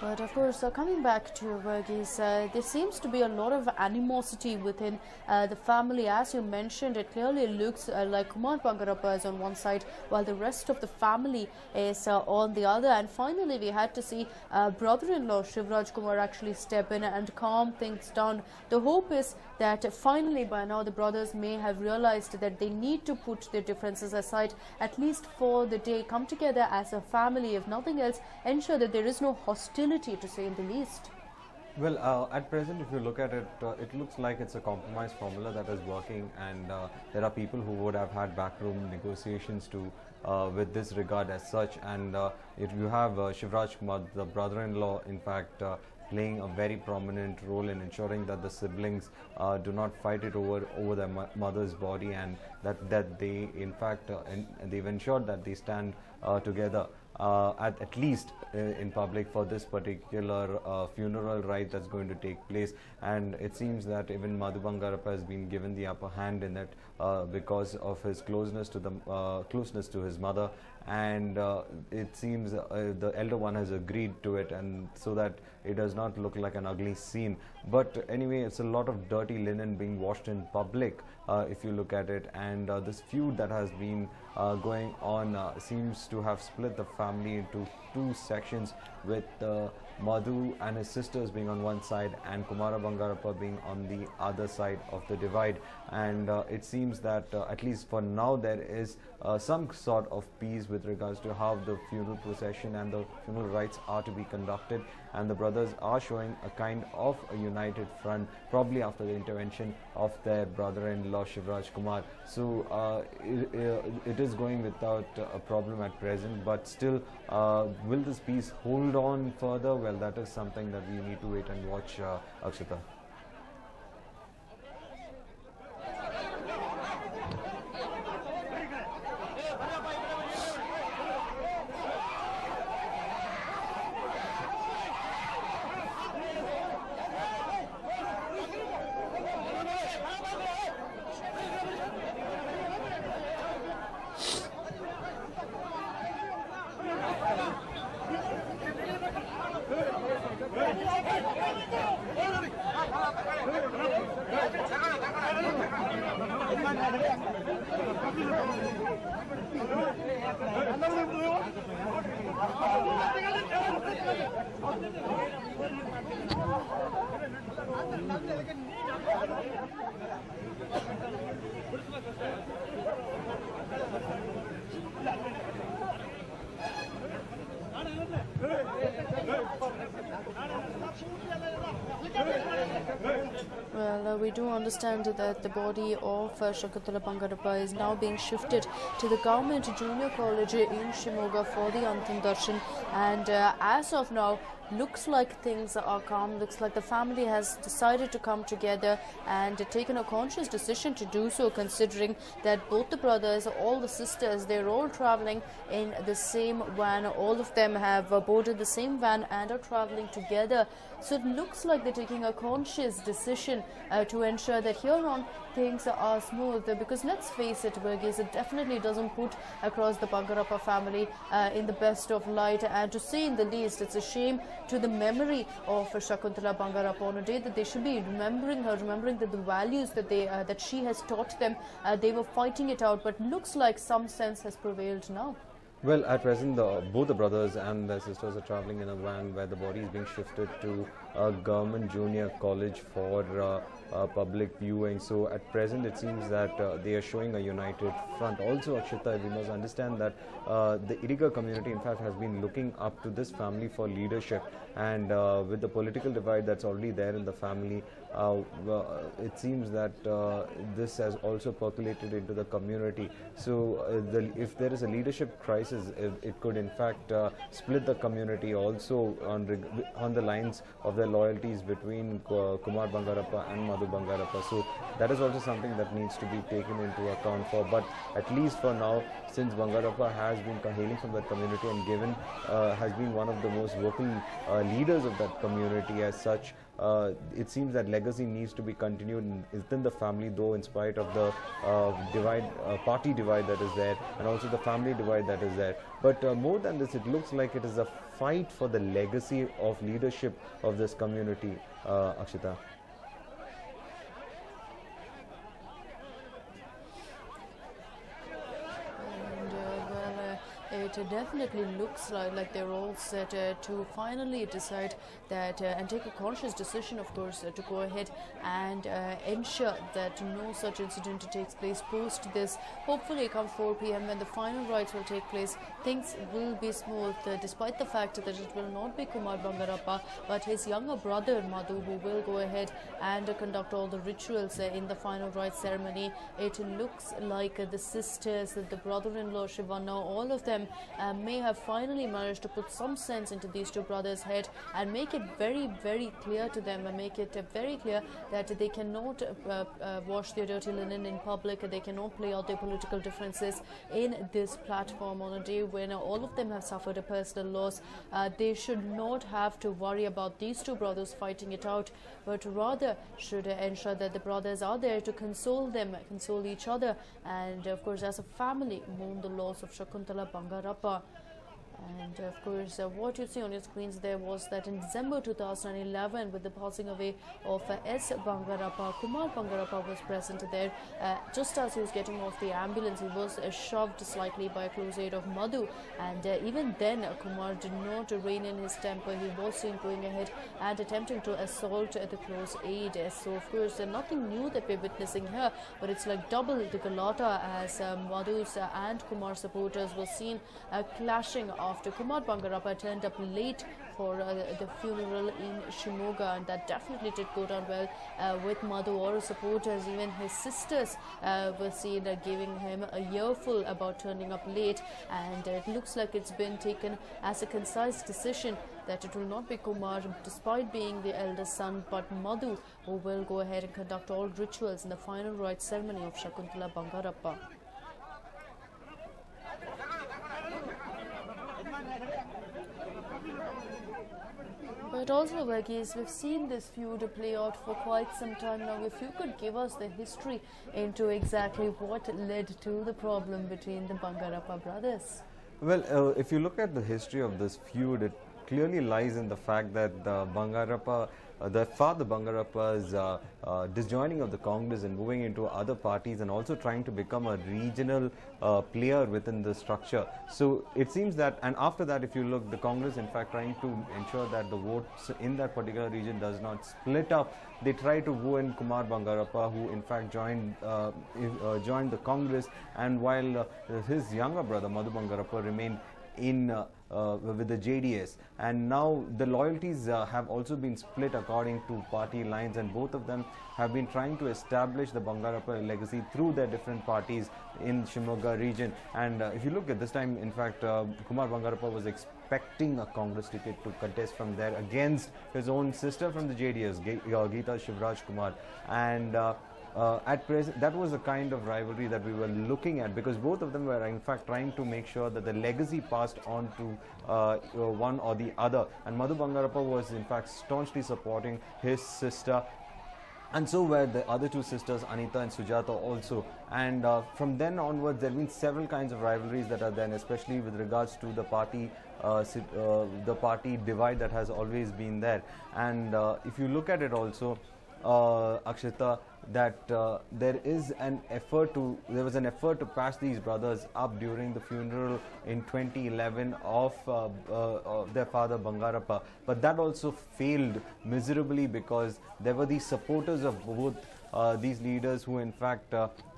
But of course, coming back to Verghese, there seems to be a lot of animosity within the family. As you mentioned, it clearly looks like Kumar Bangarappa is on one side, while the rest of the family is on the other. And finally, we had to see brother-in-law Shivraj Kumar actually step in and calm things down. The hope is that finally, by now, the brothers may have realized that they need to put their differences aside, at least for the day, come together as a family, if nothing else, ensure that there is no hostility, to say in the least. Well, at present, if you look at it, it looks like it's a compromise formula that is working, and there are people who would have had backroom negotiations to with this regard as such. And if you have Shivraj Kumar, the brother-in-law, in fact, playing a very prominent role in ensuring that the siblings do not fight it over their mother's body, and that they, in fact, they've ensured that they stand together. At least in public for this particular funeral rite that's going to take place. And it seems that even Madhu Bangarappa has been given the upper hand in that because of his closeness to his mother, and it seems the elder one has agreed to it, and so that it does not look like an ugly scene. But anyway, it's a lot of dirty linen being washed in public if you look at it, and this feud that has been going on seems to have split the family into two sections, with Madhu and his sisters being on one side and Kumara Bangarappa being on the other side of the divide. And it seems that at least for now there is some sort of peace with regards to how the funeral procession and the funeral rites are to be conducted, and the brothers are showing a kind of a united front, probably after the intervention of their brother-in-law Shivraj Kumar. So it is going without a problem at present, but still, will this peace hold on further? Well, that is something that we need to wait and watch, Akshita. Well, we do understand that the body of Shakuntala Bangarappa is now being shifted to the Government Junior College in Shimoga for the Antim Darshan, and as of now, looks like things are calm. Looks like the family has decided to come together and taken a conscious decision to do so, considering that both the brothers, all the sisters, they're all traveling in the same van. All of them have boarded the same van and are traveling together. So it looks like they're taking a conscious decision to ensure that here on things are smooth, because let's face it, Verghese, it definitely doesn't put across the Bangarappa family in the best of light, and to say in the least, it's a shame to the memory of Shakuntala Bangarappa on a day that they should be remembering her, remembering that the values that that she has taught them, they were fighting it out, but looks like some sense has prevailed now. Well, at present, both the brothers and their sisters are traveling in a van where the body is being shifted to a government junior college for public viewing. So at present, it seems that they are showing a united front. Also, Akshita, we must understand that the Iriga community, in fact, has been looking up to this family for leadership. And with the political divide that's already there in the family, it seems that this has also percolated into the community. So if there is a leadership crisis, it could in fact split the community also on the lines of their loyalties between Kumar Bangarappa and Madhu Bangarappa. So that is also something that needs to be taken into account for. But at least for now, since Bangarappa has been hailing from that community and has been one of the most vocal leaders of that community as such, it seems that legacy needs to be continued within the family, though in spite of the party divide that is there, and also the family divide that is there. But more than this, it looks like it is a fight for the legacy of leadership of this community, Akshita? It definitely looks like they're all set to finally decide that and take a conscious decision, of course, to go ahead and ensure that no such incident takes place post this. Hopefully, come 4 p.m. when the final rites will take place, things will be smooth, despite the fact that it will not be Kumar Bangarappa, but his younger brother Madhu, who will go ahead and conduct all the rituals in the final rites ceremony. It looks like the sisters, the brother-in-law Shivana, all of them may have finally managed to put some sense into these two brothers' head and make it very, very clear to them, and make it very clear that they cannot wash their dirty linen in public, they cannot play out their political differences in this platform on a day when all of them have suffered a personal loss. They should not have to worry about these two brothers fighting it out, but rather should ensure that the brothers are there to console them, console each other, and of course as a family mourn the loss of Shakuntala Bangarappa. And of course, what you see on your screens there was that in December 2011, with the passing away of S. Bangarappa, Kumar Bangarappa was present there. Just as he was getting off the ambulance, he was shoved slightly by a close aid of Madhu. And even then, Kumar did not rein in his temper. He was soon going ahead and attempting to assault the close aid. So, of course, nothing new that we're witnessing here, but it's like double the galata as Madhu's and Kumar supporters were seen clashing after Kumar Bangarappa turned up late for the funeral in Shimoga, and that definitely did go down well with Madhu or supporters. Even his sisters were seen giving him a earful about turning up late, and it looks like it's been taken as a concise decision that it will not be Kumar, despite being the eldest son, but Madhu, who will go ahead and conduct all rituals in the final rites ceremony of Shakuntala Bangarappa. But also, Verghese, we've seen this feud play out for quite some time now. If you could give us the history into exactly what led to the problem between the Bangarappa brothers. Well, if you look at the history of this feud, it clearly lies in the fact that the Bangarappa, the father Bangarappa's disjoining of the Congress and moving into other parties, and also trying to become a regional player within the structure. So it seems that, and after that, if you look, the Congress in fact trying to ensure that the votes in that particular region does not split up. They try to woo in Kumar Bangarappa, who in fact joined the Congress, and while his younger brother Madhu Bangarappa remained in with the JDS, and now the loyalties have also been split according to party lines, and both of them have been trying to establish the Bangarappa legacy through their different parties in Shimoga region. And if you look at this time, in fact, Kumar Bangarappa was expecting a Congress ticket to contest from there against his own sister from the JDS, Geeta Shivraj Kumar, and at present, that was the kind of rivalry that we were looking at, because both of them were in fact trying to make sure that the legacy passed on to one or the other. And Madhu Bangarappa was in fact staunchly supporting his sister, and so were the other two sisters, Anita and Sujata also. And from then onwards, there have been several kinds of rivalries that are then, especially with regards to the party divide that has always been there. And if you look at it also, Akshita, that there was an effort to patch these brothers up during the funeral in 2011 of their father Bangarappa, but that also failed miserably, because there were these supporters of both these leaders who in fact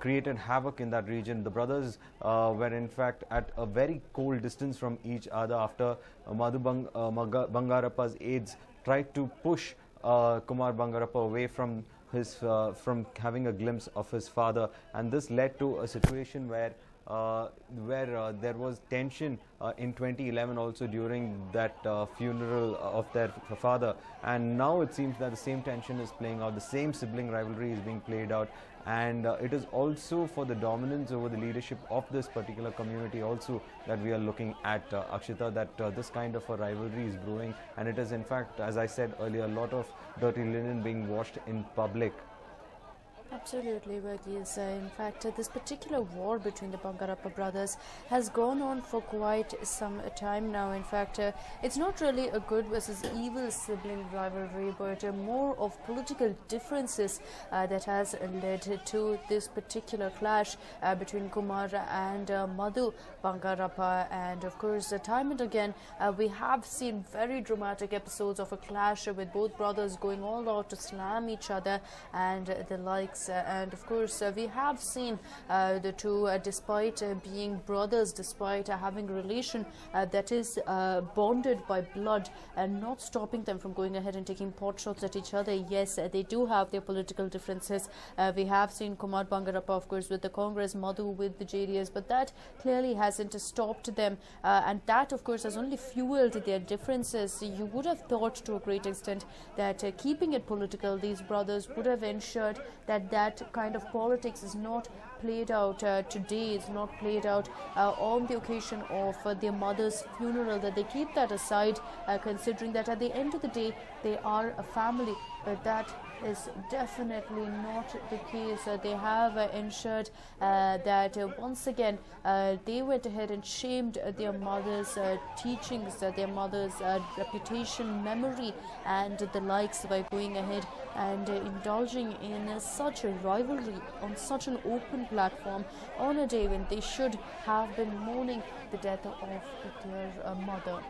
created havoc in that region. The brothers were in fact at a very cold distance from each other after Madhu Bangarappa's aides tried to push Kumar Bangarappa away from from having a glimpse of his father, and this led to a situation where there was tension in 2011 also during that funeral of their father. And now it seems that the same tension is playing out, the same sibling rivalry is being played out, and it is also for the dominance over the leadership of this particular community also that we are looking at, Akshita, that this kind of a rivalry is brewing, and it is in fact, as I said earlier, a lot of dirty linen being washed in public. Absolutely, Verghese. In fact, this particular war between the Bangarappa brothers has gone on for quite some time now. In fact, it's not really a good versus evil sibling rivalry, but more of political differences that has led to this particular clash between Kumar and Madhu Bangarappa. And of course, time and again, we have seen very dramatic episodes of a clash with both brothers going all out to slam each other and the likes. And of course, we have seen the two, despite being brothers, despite having a relation that is bonded by blood, and not stopping them from going ahead and taking pot shots at each other. Yes, they do have their political differences. We have seen Kumar Bangarappa, of course, with the Congress, Madhu with the JDS, but that clearly hasn't stopped them, and that, of course, has only fueled their differences. You would have thought to a great extent that keeping it political, these brothers would have ensured that that kind of politics is not played out today, it's not played out on the occasion of their mother's funeral, that they keep that aside, considering that at the end of the day they are a family. But that is definitely not the case. They have ensured that once again they went ahead and shamed their mother's teachings, their mother's reputation, memory and the likes, by going ahead and indulging in such a rivalry on such an open platform on a day when they should have been mourning the death of their mother.